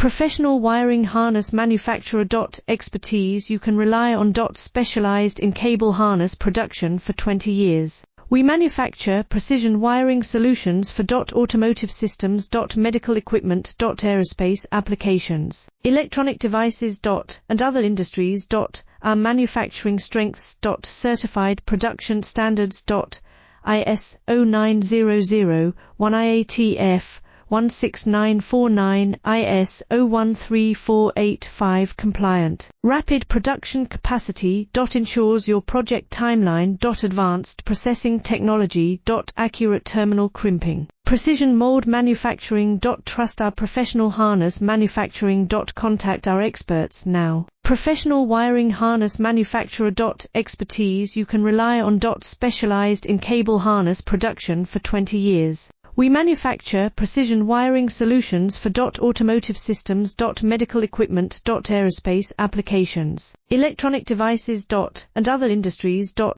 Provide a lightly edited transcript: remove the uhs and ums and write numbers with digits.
Professional wiring harness manufacturer. Expertise you can rely on. Specialized in cable harness production for 20 years. We manufacture precision wiring solutions for automotive systems, medical equipment, aerospace applications, electronic devices, and other industries. Our manufacturing strengths. Certified production standards. IS 0900-1 IATF 16949 IS 013485 compliant. Rapid production capacity. Ensures your project timeline. Advanced processing technology. Accurate terminal crimping. Precision mold manufacturing. Trust our professional harness manufacturing. Contact our experts now. Professional wiring harness manufacturer. Expertise you can rely on. Specialized in cable harness production for 20 years. We manufacture precision wiring solutions for automotive systems, medical equipment, aerospace applications, electronic devices, and other industries.